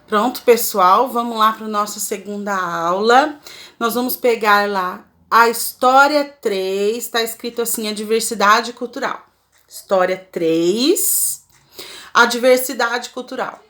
Pronto, pessoal, vamos lá para a nossa segunda aula. Nós vamos pegar lá a História 3, tá escrito assim, a diversidade cultural. História 3, a diversidade cultural.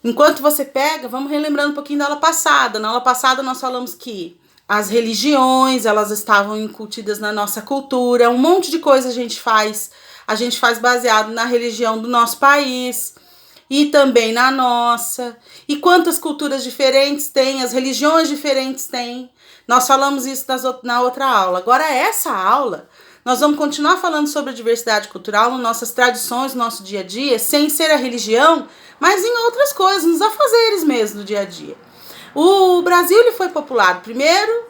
Enquanto você pega, vamos relembrando um pouquinho da aula passada. Na aula passada nós falamos que as religiões, elas estavam incutidas na nossa cultura, um monte de coisa a gente faz baseado na religião do nosso país e também na nossa. E quantas culturas diferentes tem, as religiões diferentes tem. Nós falamos isso na outra aula. Agora, essa aula, nós vamos continuar falando sobre a diversidade cultural, nas nossas tradições, no nosso dia a dia, sem ser a religião, mas em outras coisas, nos afazeres mesmo do dia a dia. O Brasil ele foi populado primeiro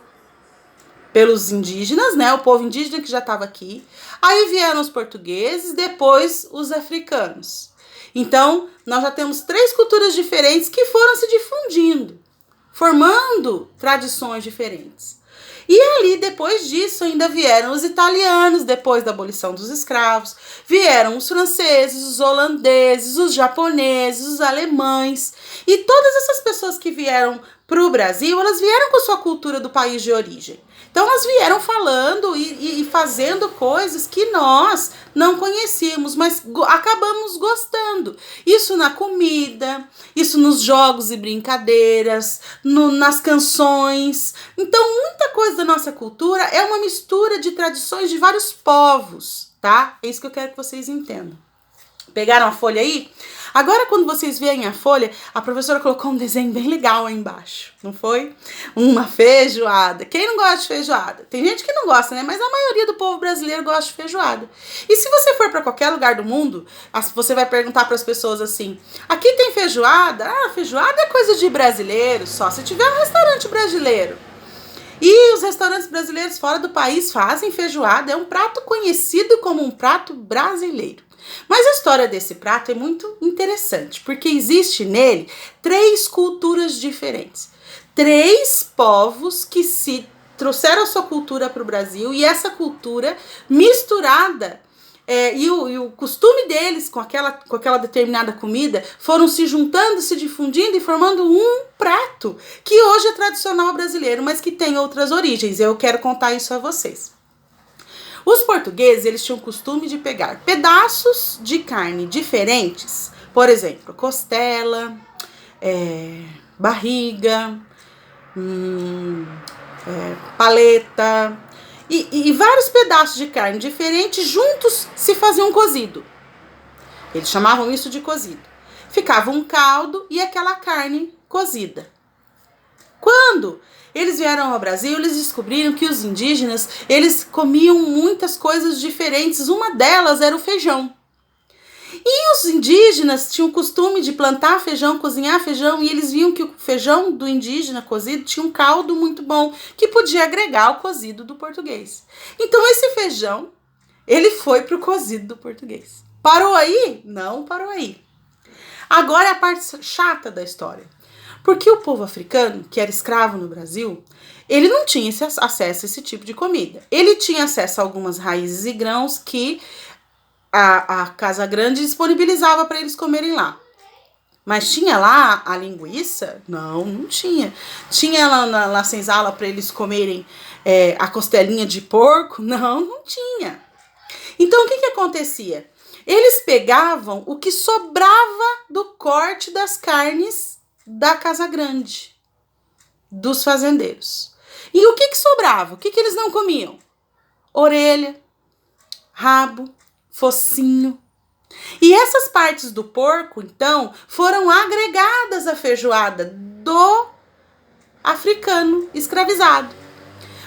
pelos indígenas, né? O povo indígena que já estava aqui. Aí vieram os portugueses, depois os africanos. Então, nós já temos 3 culturas diferentes que foram se difundindo, formando tradições diferentes. E ali, depois disso, ainda vieram os italianos, depois da abolição dos escravos, vieram os franceses, os holandeses, os japoneses, os alemães, e todas essas pessoas que vieram para o Brasil, elas vieram com a sua cultura do país de origem. Então, elas vieram falando e fazendo coisas que nós não conhecíamos, mas acabamos gostando. Isso na comida, isso nos jogos e brincadeiras, nas canções. Então, muita coisa da nossa cultura é uma mistura de tradições de vários povos, tá? É isso que eu quero que vocês entendam. Pegaram a folha aí? Agora, quando vocês veem a folha, a professora colocou um desenho bem legal aí embaixo, não foi? Uma feijoada. Quem não gosta de feijoada? Tem gente que não gosta, né? Mas a maioria do povo brasileiro gosta de feijoada. E se você for para qualquer lugar do mundo, você vai perguntar para as pessoas assim, aqui tem feijoada? Ah, feijoada é coisa de brasileiro, só se tiver um restaurante brasileiro. E os restaurantes brasileiros fora do país fazem feijoada, é um prato conhecido como um prato brasileiro. Mas a história desse prato é muito interessante, porque existe nele 3 culturas diferentes. 3 povos que se trouxeram a sua cultura para o Brasil, e essa cultura misturada, e o costume deles com aquela determinada comida, foram se juntando, se difundindo e formando um prato que hoje é tradicional brasileiro, mas que tem outras origens. Eu quero contar isso a vocês. Os portugueses, eles tinham o costume de pegar pedaços de carne diferentes, por exemplo, costela, barriga, paleta, e vários pedaços de carne diferentes juntos se faziam cozido. Eles chamavam isso de cozido. Ficava um caldo e aquela carne cozida. Quando eles vieram ao Brasil, eles descobriram que os indígenas, eles comiam muitas coisas diferentes. Uma delas era o feijão. E os indígenas tinham o costume de plantar feijão, cozinhar feijão, e eles viam que o feijão do indígena cozido tinha um caldo muito bom, que podia agregar ao cozido do português. Então esse feijão, ele foi para o cozido do português. Parou aí? Não parou aí. Agora é a parte chata da história. Porque o povo africano, que era escravo no Brasil, ele não tinha acesso a esse tipo de comida. Ele tinha acesso a algumas raízes e grãos que a Casa Grande disponibilizava para eles comerem lá. Mas tinha lá a linguiça? Não tinha. Tinha lá na senzala para eles comerem a costelinha de porco? Não tinha. Então, o que acontecia? Eles pegavam o que sobrava do corte das carnes da Casa Grande, dos fazendeiros. E o que sobrava? O que eles não comiam? Orelha, rabo, focinho. E essas partes do porco, então, foram agregadas à feijoada do africano escravizado.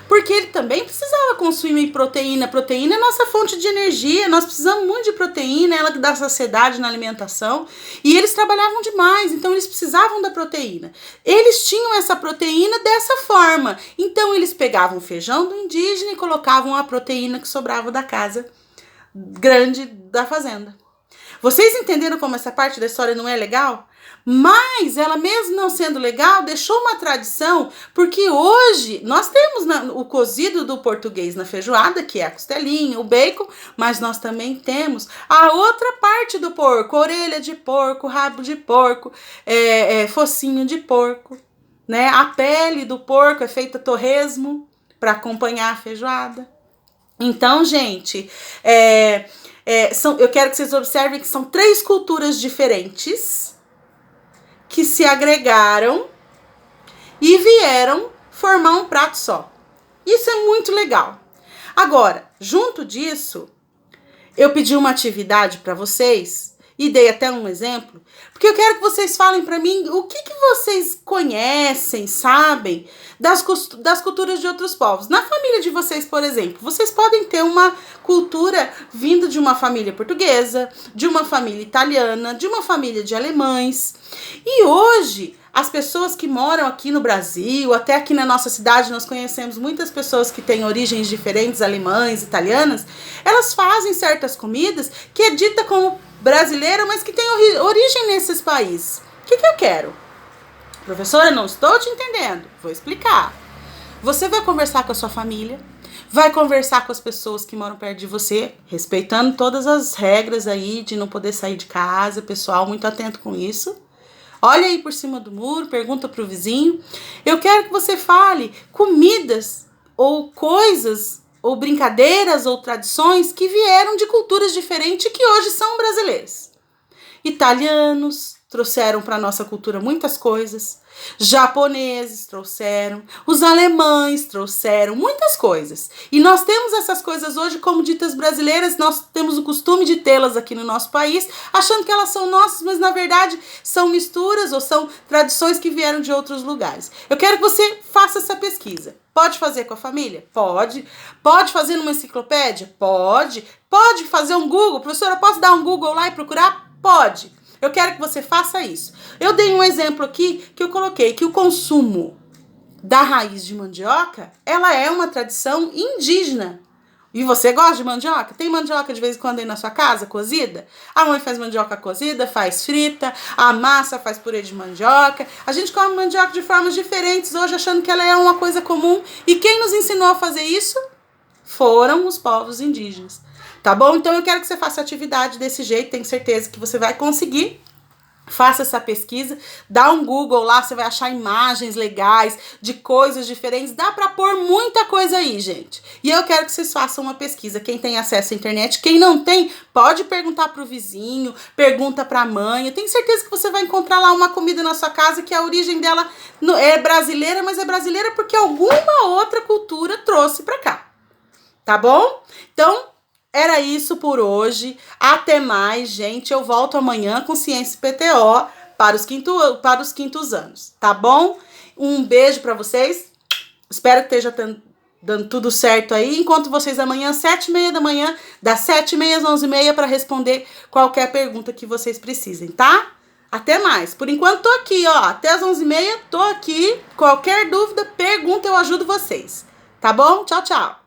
Porque ele também precisava consumir proteína. Proteína é nossa fonte de energia. Nós precisamos muito de proteína, ela que dá saciedade na alimentação. E eles trabalhavam demais, então eles precisavam da proteína. Eles tinham essa proteína dessa forma. Então eles pegavam o feijão do indígena e colocavam a proteína que sobrava da casa grande da fazenda. Vocês entenderam como essa parte da história não é legal? Mas ela, mesmo não sendo legal, deixou uma tradição, porque hoje nós temos o cozido do português na feijoada, que é a costelinha, o bacon, mas nós também temos a outra parte do porco, orelha de porco, rabo de porco, focinho de porco, né? A pele do porco é feita torresmo para acompanhar a feijoada. Então, gente, eu quero que vocês observem que são 3 culturas diferentes que se agregaram e vieram formar um prato só. Isso é muito legal. Agora, junto disso, eu pedi uma atividade para vocês e dei até um exemplo, porque eu quero que vocês falem para mim o que vocês conhecem, sabem, das culturas de outros povos. Na família de vocês, por exemplo, vocês podem ter uma cultura vinda de uma família portuguesa, de uma família italiana, de uma família de alemães. E hoje, as pessoas que moram aqui no Brasil, até aqui na nossa cidade, nós conhecemos muitas pessoas que têm origens diferentes, alemães, italianas, elas fazem certas comidas que é dita como brasileira, mas que tem origem nesses países. O que eu quero? Professora, não estou te entendendo. Vou explicar. Você vai conversar com a sua família, vai conversar com as pessoas que moram perto de você, respeitando todas as regras aí de não poder sair de casa, pessoal, muito atento com isso. Olha aí por cima do muro, pergunta pro vizinho. Eu quero que você fale comidas ou coisas ou brincadeiras ou tradições que vieram de culturas diferentes e que hoje são brasileiras. Italianos trouxeram para nossa cultura muitas coisas, japoneses trouxeram, os alemães trouxeram muitas coisas. E nós temos essas coisas hoje como ditas brasileiras, nós temos o costume de tê-las aqui no nosso país, achando que elas são nossas, mas na verdade são misturas ou são tradições que vieram de outros lugares. Eu quero que você faça essa pesquisa. Pode fazer com a família? Pode. Pode fazer numa enciclopédia? Pode. Pode fazer um Google? Professora, posso dar um Google lá e procurar? Pode. Eu quero que você faça isso. Eu dei um exemplo aqui que eu coloquei que o consumo da raiz de mandioca, ela é uma tradição indígena. E você gosta de mandioca? Tem mandioca de vez em quando aí na sua casa, cozida? A mãe faz mandioca cozida, faz frita, a massa faz purê de mandioca. A gente come mandioca de formas diferentes hoje, achando que ela é uma coisa comum. E quem nos ensinou a fazer isso? Foram os povos indígenas. Tá bom? Então eu quero que você faça atividade desse jeito, tenho certeza que você vai conseguir. Faça essa pesquisa, dá um Google lá, você vai achar imagens legais de coisas diferentes. Dá pra pôr muita coisa aí, gente. E eu quero que vocês façam uma pesquisa. Quem tem acesso à internet, quem não tem, pode perguntar pro vizinho, pergunta pra mãe. Eu tenho certeza que você vai encontrar lá uma comida na sua casa que a origem dela é brasileira, mas é brasileira porque alguma outra cultura trouxe pra cá. Tá bom? Então, era isso por hoje. Até mais, gente. Eu volto amanhã com Ciência PTO para os quintos anos, tá bom? Um beijo para vocês. Espero que esteja dando tudo certo aí. Encontro vocês amanhã, 7h30 da manhã, das 7h30 às 11h30, para responder qualquer pergunta que vocês precisem, tá? Até mais. Por enquanto, tô aqui, ó. Até às 11h30, tô aqui. Qualquer dúvida, pergunta, eu ajudo vocês. Tá bom? Tchau, tchau.